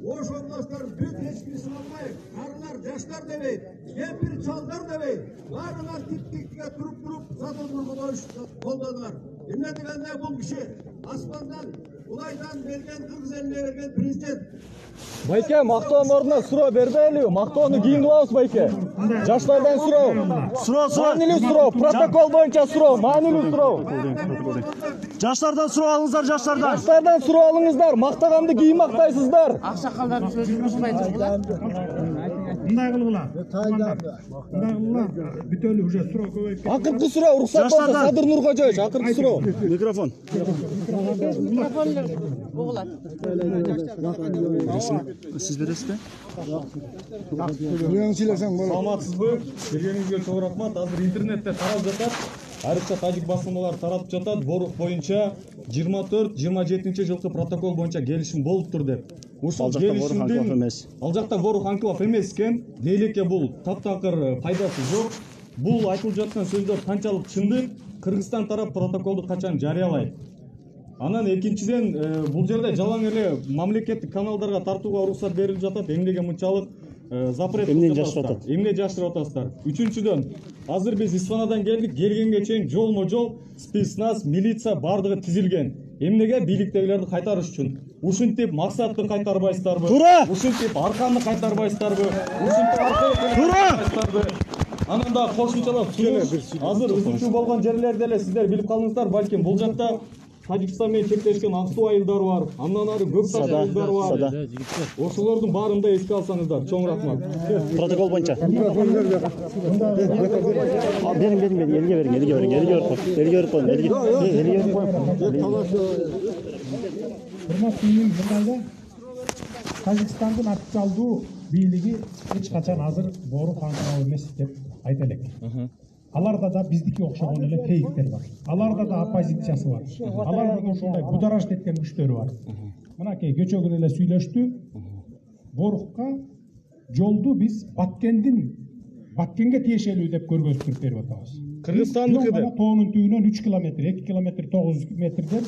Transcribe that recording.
Oş olmazlar büyük hiçbirisi olmayıp, karılar, yaşlar demeyin, bir çallar demeyin, varılar diktikle durup satılır koldadılar. Ümmet efendiler bu kişi, asmandan, ulaydan vergen, kırgız eline vergen prezident. Bayke, maqtağın oruna sıra berbeyliyor, maqtağını giyin kılavuz Bayke. Yaşlardan sıra. Manili sıra, protokol boyunca sıra, manili sıra. Жаштардан суроо алыңыздар, жаштардан. Yaşlardan sıra alыңızlar, maqtağımды giyin maqtayсыздар. Ақсақалдардың сөзін бұзбай тұрғыла. Мындай кылгыла. Мындай кылгыла. Бүтөлү уже суроо көбөйүп кетти. Акыркы sıra, уруксат болсо Садыр Нуркожоевич, акыркы sıra. Микрофон. Микрофонлар бұғылады. Сиз бересизби? Саламатсызбы? Келгениңизге чоң рахмат. Азыр интернетте тарап жатат. Айрыкча тажик басылмалар тарап жатат. Борук боюнча 24-27 жылкы протокол боюнча келишим болуптур деп. Ушул келишимдин ал жакта Ворух Анклав эмес экен. Дейлеке бул таптакыр пайдасы жок. Бул айтылып жаткан сөздөр канчалык чындык? Кыргызстан тарап протоколду качан жарыялайт? Анан экинчиден бул жерде жалаң эле мамлекеттик каналдарга тартууга уруксат берилип жатат. Эмнеге мынчалык запрет эмне жаштырып атасыздар? Үчүнчүдөн азыр биз Исфанадан келдик, келгенге чейин жолмо-жол спецназ, милиция бардыгы тизилген. Эмнеге? Бийликтегилерди кайтарыш үчүн. Ушинтип максатты кайтарбайсыздарбы? Ушинтип арканы кайтарбайсыздарбы? Ушинтип арканы анан да кошумчалап азыр ызычуу болгон жерлерде эле сиздер билип калдыңыздар, балким бул жакта Тажикстан менен чектешкен ак суу айылдары бар, андан ары көп таш айылдары бар. Ошолордун баарын да эске алсаңыздар, чоң рахмат. Протокол боюнча. Берин, элге берип коюң. Тажикстандын официалдуу бийлиги эч качан азыр Борух Анклав эмес деп айта элек. Аларда да биздики окшогон эле фейктер бар. Аларда да оппозициясы бар. Аларда да ошондой бударажд эткен күчтөрү бар. Мынакей көчөгүн эле сүйлөштү. Борухка жолду биз Баткенге тиешелүү деп көргөзүп берип атабыз. Кыргызстандыкы деп. Тоонун түбүнөн 3 километр, 2 километр 900 метрден